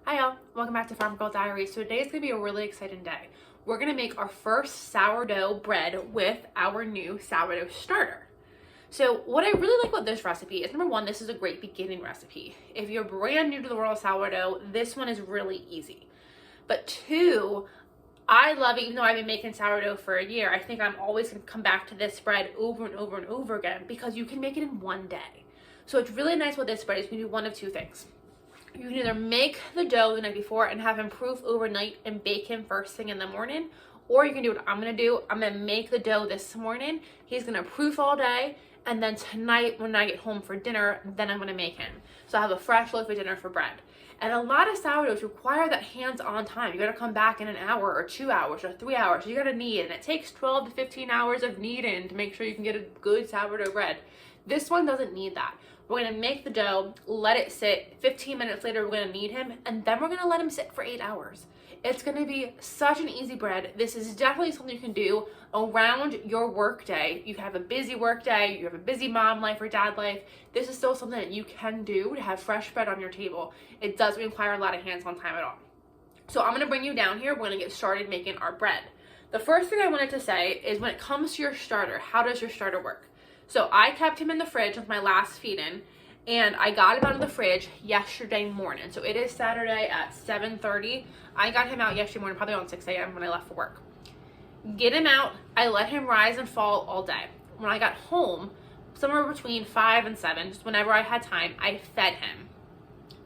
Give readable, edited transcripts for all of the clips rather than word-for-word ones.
Hi y'all, welcome back to Farm Girl Diaries. So today is going to be a really exciting day. We're going to make our first sourdough bread with our new sourdough starter. So what I really like about this recipe is, number one, this is a great beginning recipe. If you're brand new to the world of sourdough, this one is really easy. But two, I love it, even though I've been making sourdough for a year, I think I'm always going to come back to this bread over and over and over again because you can make it in one day. So it's really nice with this bread is you can do one of two things. You can either make the dough the night before and have him proof overnight and bake him first thing in the morning, or you can do what I'm going to do. I'm going to make the dough this morning. He's going to proof all day, and then tonight when I get home for dinner, then I'm going to make him. So I have a fresh loaf of dinner for bread. And a lot of sourdoughs require that hands-on time. You got to come back in an hour or 2 hours or 3 hours. You got to knead, and it takes 12 to 15 hours of kneading to make sure you can get a good sourdough bread. This one doesn't need that. We're going to make the dough, let it sit. 15 minutes later, we're going to knead him, and then we're going to let him sit for 8 hours. It's going to be such an easy bread. This is definitely something you can do around your work day. You have a busy work day, you have a busy mom life or dad life. This is still something that you can do to have fresh bread on your table. It doesn't require a lot of hands-on time at all. So I'm going to bring you down here. We're going to get started making our bread. The first thing I wanted to say is when it comes to your starter, how does your starter work? So I kept him in the fridge with my last feed-in, and I got him out of the fridge yesterday morning. So it is Saturday at 7:30. I got him out yesterday morning, probably around 6 a.m. when I left for work. Get him out. I let him rise and fall all day. When I got home, somewhere between 5 and 7, just whenever I had time, I fed him.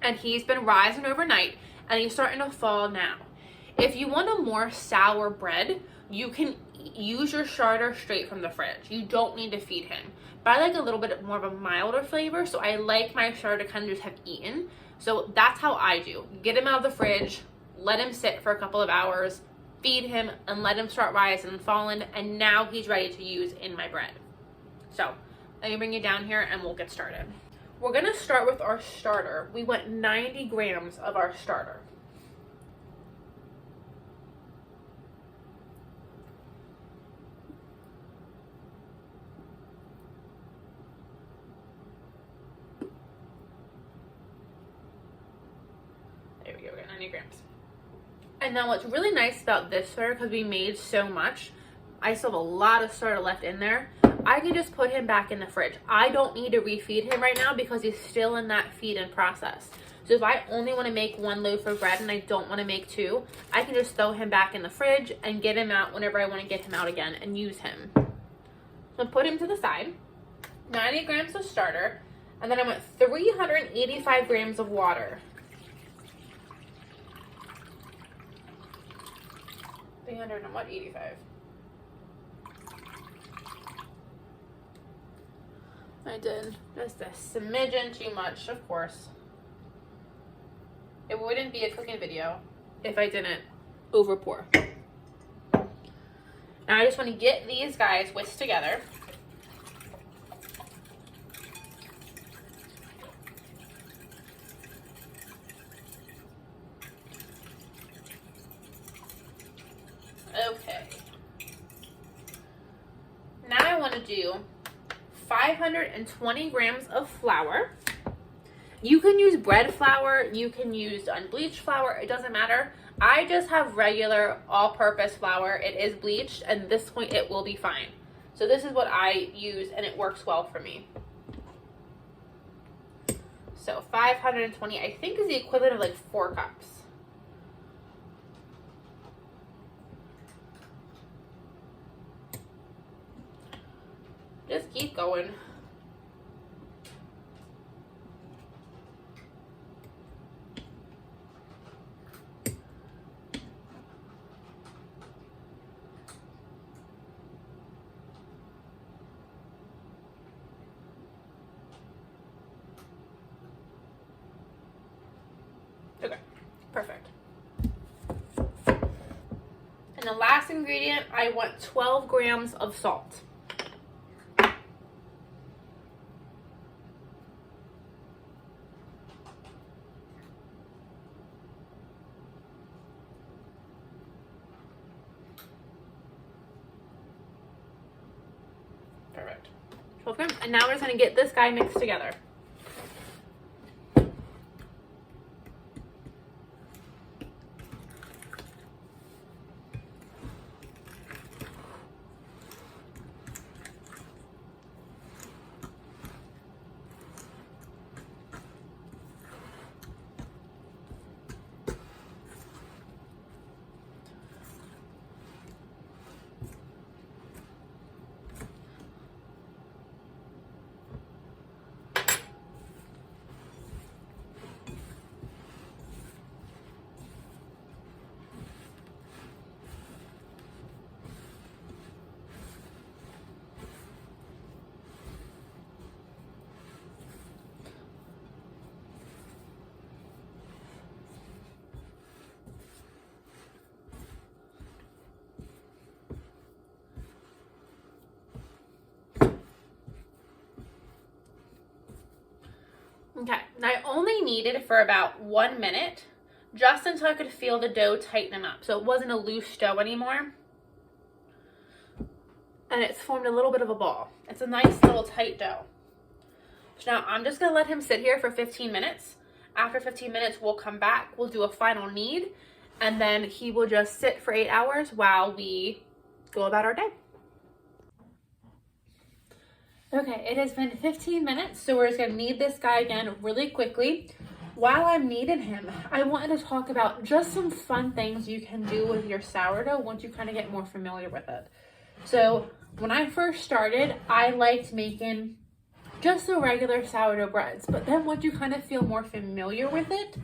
And he's been rising overnight, and he's starting to fall now. If you want a more sour bread, you can use your starter straight from the fridge. You don't need to feed him. But I like a little bit more of a milder flavor, so I like my starter to kind of just have eaten. So that's how I do. Get him out of the fridge, let him sit for a couple of hours, feed him, and let him start rising and falling, and now he's ready to use in my bread. So let me bring you down here and we'll get started. We're gonna start with our starter. We want 90 grams of our starter. There we go, we got 90 grams. And then what's really nice about this starter, because we made so much, I still have a lot of starter left in there. I can just put him back in the fridge. I don't need to refeed him right now because he's still in that feed-in process. So if I only want to make one loaf of bread and I don't want to make two, I can just throw him back in the fridge and get him out whenever I want to get him out again and use him. So put him to the side. 90 grams of starter. And then I want 385 grams of water. 300 and what? 85. I did just a smidgen too much, of course. It wouldn't be a cooking video if I didn't over pour. Now I just want to get these guys whisked together. Okay. Now I want to do 520 grams of flour. You can use bread flour, you can use unbleached flour, it doesn't matter. I just have regular all-purpose flour. It is bleached, and at this point it will be fine. So this is what I use, and it works well for me. So 520, I think, is the equivalent of like 4 cups. Just keep going. Okay, perfect. And the last ingredient, I want 12 grams of salt. Perfect. 12 grams. And now we're just going to get this guy mixed together. And I only kneaded for about 1 minute, just until I could feel the dough tighten up. So it wasn't a loose dough anymore. And it's formed a little bit of a ball. It's a nice little tight dough. So now I'm just gonna let him sit here for 15 minutes. After 15 minutes, we'll come back, we'll do a final knead, and then he will just sit for 8 hours while we go about our day. Okay, it has been 15 minutes, so we're just gonna knead this guy again really quickly. While I'm kneading him, I wanted to talk about just some fun things you can do with your sourdough once you kind of get more familiar with it. So when I first started, I liked making just the regular sourdough breads, but then once you kind of feel more familiar with it,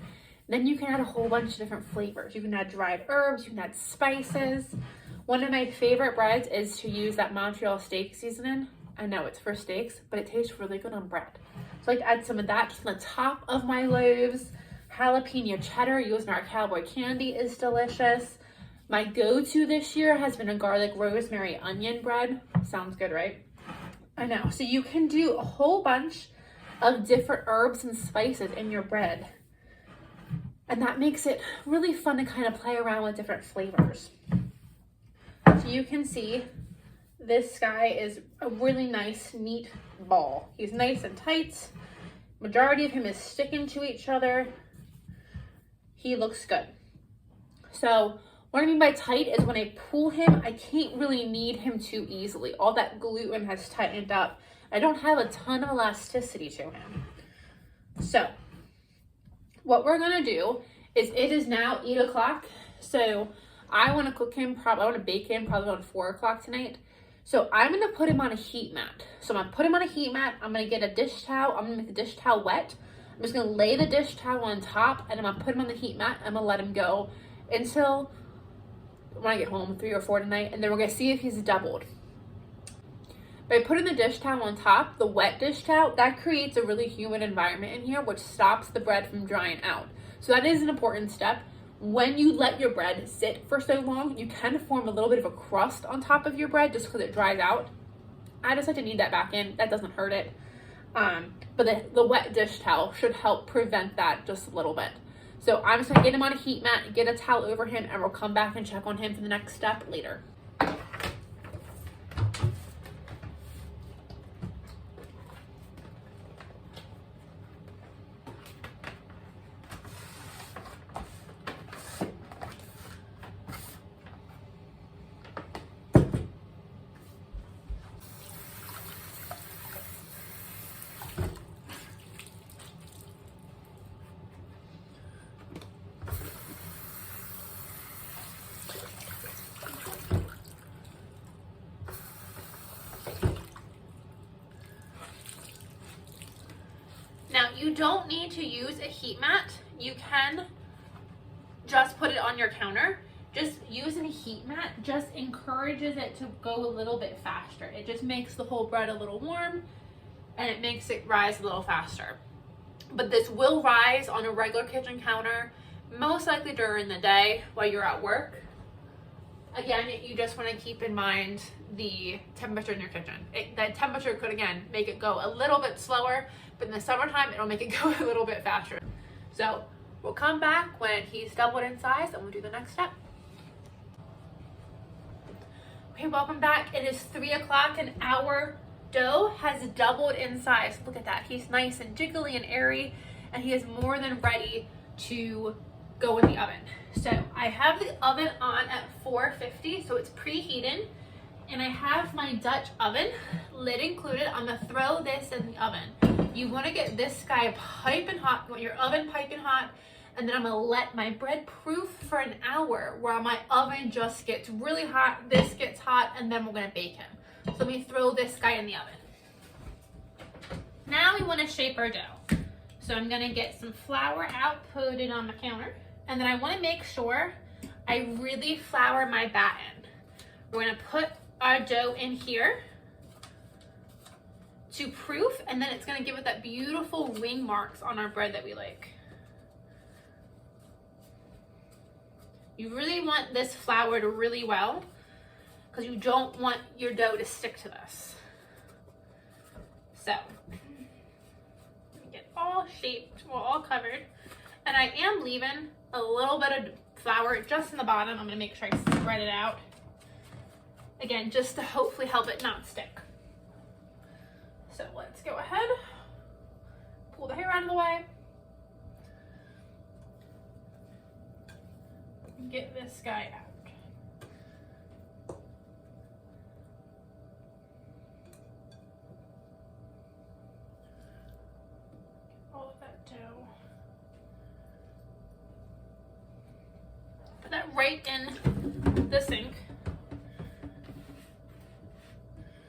then you can add a whole bunch of different flavors. You can add dried herbs, you can add spices. One of my favorite breads is to use that Montreal steak seasoning. I know it's for steaks, but it tastes really good on bread. So I like to add some of that just on the top of my loaves. Jalapeno cheddar using our cowboy candy is delicious. My go-to this year has been a garlic rosemary onion bread. Sounds good, right? I know. So you can do a whole bunch of different herbs and spices in your bread. And that makes it really fun to kind of play around with different flavors. So you can see this guy is a really nice, neat ball. He's nice and tight. Majority of him is sticking to each other. He looks good. So what I mean by tight is when I pull him, I can't really knead him too easily. All that gluten has tightened up. I don't have a ton of elasticity to him. So what we're gonna do is, it is now 8 o'clock. So I wanna cook him, I wanna bake him probably around 4 o'clock tonight. So I'm gonna put him on a heat mat. So I'm gonna put him on a heat mat. I'm gonna get a dish towel. I'm gonna make the dish towel wet. I'm just gonna lay the dish towel on top, and I'm gonna put him on the heat mat. I'm gonna let him go until when I get home, 3 or 4 tonight, and then we're gonna see if he's doubled. By putting the dish towel on top, the wet dish towel, that creates a really humid environment in here, which stops the bread from drying out. So that is an important step. When you let your bread sit for so long, you kind of form a little bit of a crust on top of your bread just because it dries out. I just like to knead that back in. That doesn't hurt it. But the wet dish towel should help prevent that just a little bit. So I'm just gonna get him on a heat mat, get a towel over him, and we'll come back and check on him for the next step later. Now, you don't need to use a heat mat. You can just put it on your counter. Just using a heat mat just encourages it to go a little bit faster. It just makes the whole bread a little warm, and it makes it rise a little faster. But this will rise on a regular kitchen counter, most likely during the day while you're at work. Again, you just want to keep in mind the temperature in your kitchen. That temperature could, again, make it go a little bit slower, but in the summertime, it'll make it go a little bit faster. So we'll come back when he's doubled in size, and we'll do the next step. Okay, welcome back. It is 3 o'clock, and our dough has doubled in size. Look at that. He's nice and jiggly and airy, and he is more than ready to go in the oven. So I have the oven on at 450, so it's preheating, and I have my Dutch oven, lid included. I'm gonna throw this in the oven. You wanna get this guy piping hot, you want your oven piping hot, and then I'm gonna let my bread proof for an hour while my oven just gets really hot, this gets hot, and then we're gonna bake him. So let me throw this guy in the oven. Now we wanna shape our dough. So I'm gonna get some flour out, put it on the counter. And then I want to make sure I really flour my batten. We're going to put our dough in here to proof, and then it's going to give it that beautiful ring marks on our bread that we like. You really want this floured really well because you don't want your dough to stick to this. So, get all all shaped, well, all covered. And I am leaving a little bit of flour just in the bottom. I'm gonna make sure I spread it out. Again, just to hopefully help it not stick. So let's go ahead, pull the hair out of the way. Get this guy out. All of that dough. Put that right in the sink.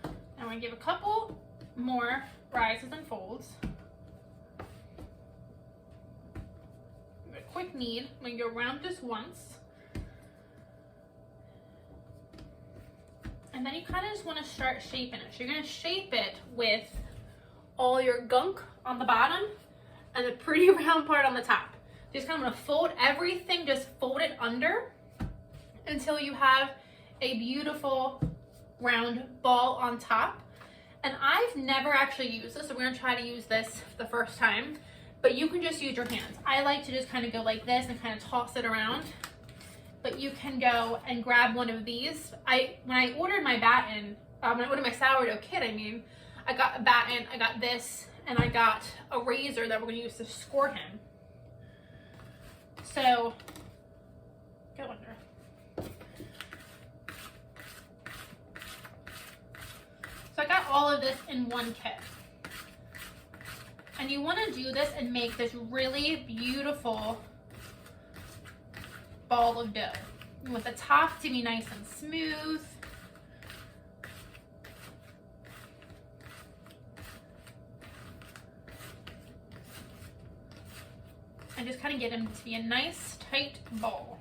Now we're gonna give a couple more rises and folds. A quick knead. I'm gonna go around this once. And then you kind of just want to start shaping it. So you're going to shape it with all your gunk on the bottom and the pretty round part on the top. Just kind of want to fold everything, just fold it under until you have a beautiful round ball on top. And I've never actually used this, so we're going to try to use this the first time. But you can just use your hands. I like to just kind of go like this and kind of toss it around. But you can go and grab one of these. When I ordered my batten, when I ordered my sourdough kit, I got a batten, I got this, and I got a razor that we're gonna use to score him. So, go under. So I got all of this in one kit. And you wanna do this and make this really beautiful ball of dough. You want the top to be nice and smooth. And just kind of get them to be a nice tight ball.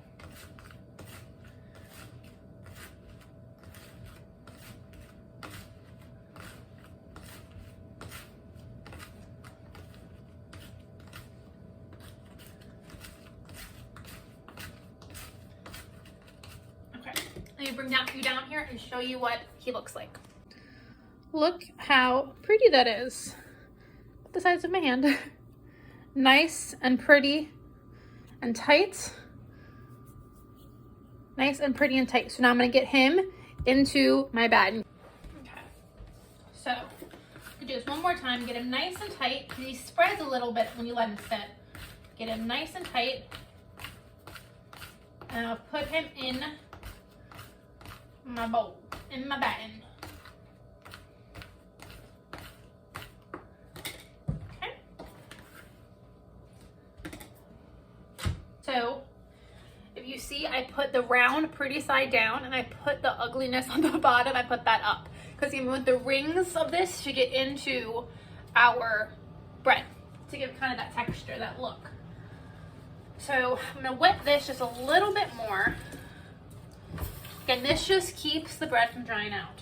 Let me bring you down here and show you what he looks like. Look how pretty that is. The size of my hand. Nice and pretty and tight. Nice and pretty and tight. So now I'm gonna get him into my batten. Okay. So, do this one more time. Get him nice and tight. He spreads a little bit when you let him sit. Get him nice and tight. And I'll put him in my bowl, in my batten. Okay. So, if you see, I put the round pretty side down and I put the ugliness on the bottom, I put that up. Because you want the rings of this to get into our bread, to give kind of that texture, that look. So, I'm gonna wet this just a little bit more. Again, this just keeps the bread from drying out.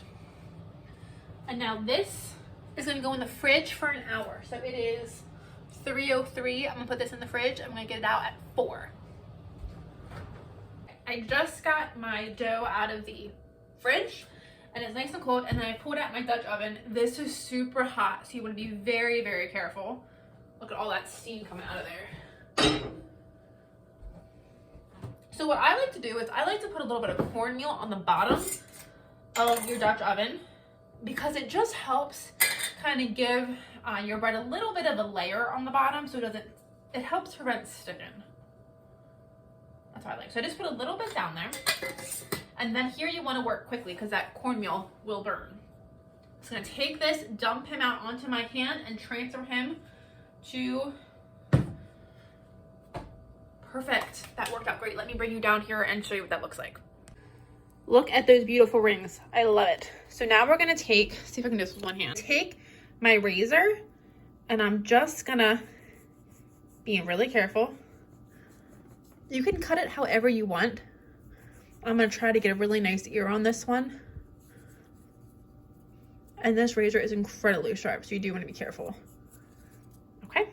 And now this is gonna go in the fridge for an hour. So it is 3:03. I'm gonna put this in the fridge. I'm gonna get it out at 4. I just got my dough out of the fridge and it's nice and cold, and then I pulled out my Dutch oven. This is super hot, so you wanna be very, very careful. Look at all that steam coming out of there. So what I like to do is I like to put a little bit of cornmeal on the bottom of your Dutch oven because it just helps kind of give your bread a little bit of a layer on the bottom, so it helps prevent sticking. That's what I like. So I just put a little bit down there, and then here you want to work quickly because that cornmeal will burn. So I'm gonna take this, dump him out onto my hand, and transfer him to. Perfect. That worked out great. Let me bring you down here and show you what that looks like. Look at those beautiful rings. I love it. So now we're gonna see if I can do this with one hand. Take my razor and I'm just gonna be really careful. You can cut it however you want. I'm gonna try to get a really nice ear on this one. And this razor is incredibly sharp, so you do want to be careful. Okay.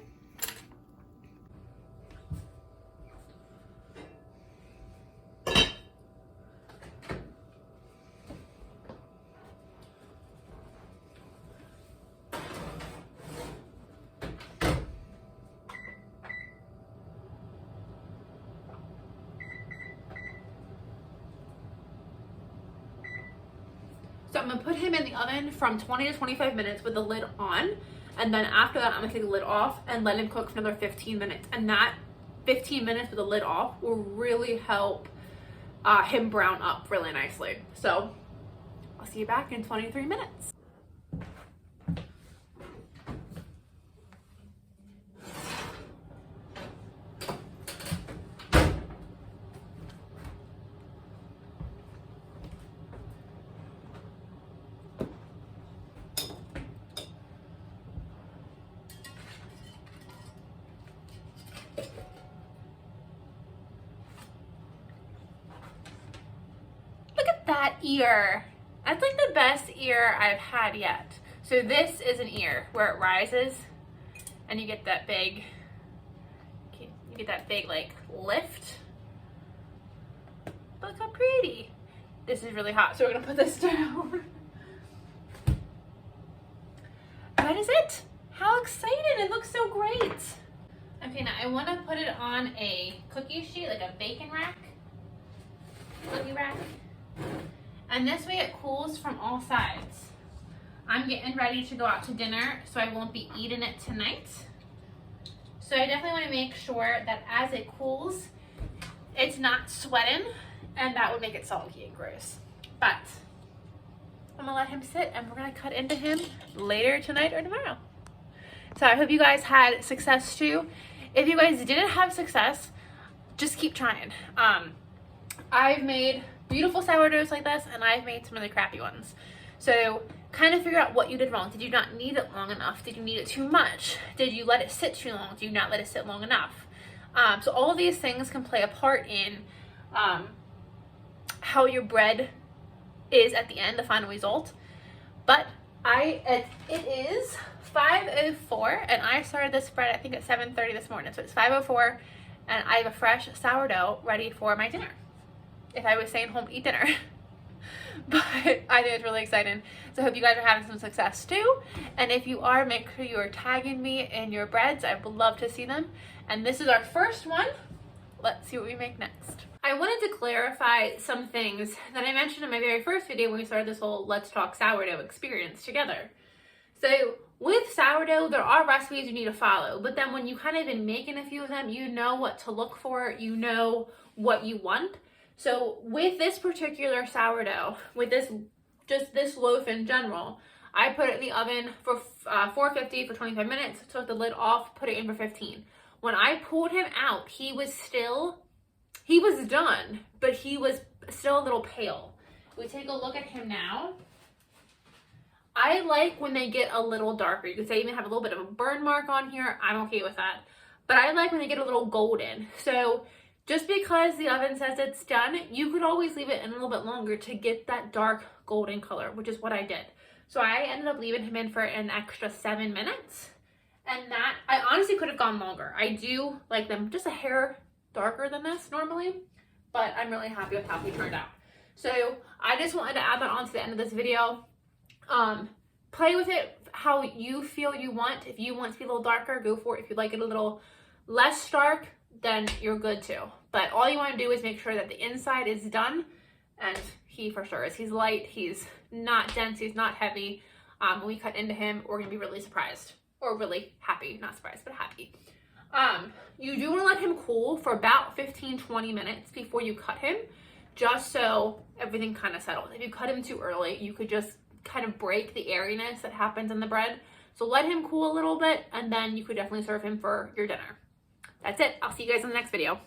I'm gonna put him in the oven from 20 to 25 minutes with the lid on. And then after that, I'm gonna take the lid off and let him cook for another 15 minutes. And that 15 minutes with the lid off will really help him brown up really nicely. So I'll see you back in 23 minutes. That ear, that's like the best ear I've had yet. So this is an ear where it rises and you get that big like lift. Look how pretty. This is really hot, so we're gonna put this down. That is it. How excited, it looks so great. Okay, now I wanna put it on a cookie sheet, like a bacon rack, cookie rack. And this way it cools from all sides. I'm getting ready to go out to dinner, so I won't be eating it tonight. So I definitely want to make sure that as it cools, it's not sweating, and that would make it soggy and gross. But I'm gonna let him sit and we're gonna cut into him later tonight or tomorrow. So I hope you guys had success too. If you guys didn't have success, just keep trying. I've made beautiful sourdoughs like this, and I've made some really crappy ones. So kind of figure out what you did wrong. Did you not knead it long enough? Did you knead it too much? Did you let it sit too long? Did you not let it sit long enough? So all of these things can play a part in how your bread is at the end, the final result. But it is 5:04, and I started this bread I think at 7:30 this morning. So it's 5:04, and I have a fresh sourdough ready for my dinner. If I was staying home to eat dinner. But I think it's really exciting. So I hope you guys are having some success too. And if you are, make sure you are tagging me in your breads. I would love to see them. And this is our first one. Let's see what we make next. I wanted to clarify some things that I mentioned in my very first video when we started this whole Let's Talk Sourdough experience together. So with sourdough, there are recipes you need to follow, but then when you kind of been making a few of them, you know what to look for, you know what you want. So with this particular sourdough, with this loaf in general, I put it in the oven for 450 for 25 minutes, took the lid off, put it in for 15. When I pulled him out, he was done, but he was still a little pale. We take a look at him now. I like when they get a little darker. You could say even have a little bit of a burn mark on here. I'm okay with that. But I like when they get a little golden. So just because the oven says it's done, you could always leave it in a little bit longer to get that dark golden color, which is what I did. So I ended up leaving him in for an extra 7 minutes. And that, I honestly could have gone longer. I do like them just a hair darker than this normally, but I'm really happy with how he turned out. So I just wanted to add that on to the end of this video. Play with it how you feel you want. If you want it to be a little darker, go for it. If you like it a little less dark, then you're good too. But all you want to do is make sure that the inside is done, and he for sure is. He's light, he's not dense, he's not heavy. When we cut into him, we're gonna be really surprised, or really happy, not surprised, but happy. You do want to let him cool for about 15-20 minutes before you cut him, just so everything kind of settles. If you cut him too early, you could just kind of break the airiness that happens in the bread. So let him cool a little bit, and then you could definitely serve him for your dinner. That's it. I'll see you guys in the next video.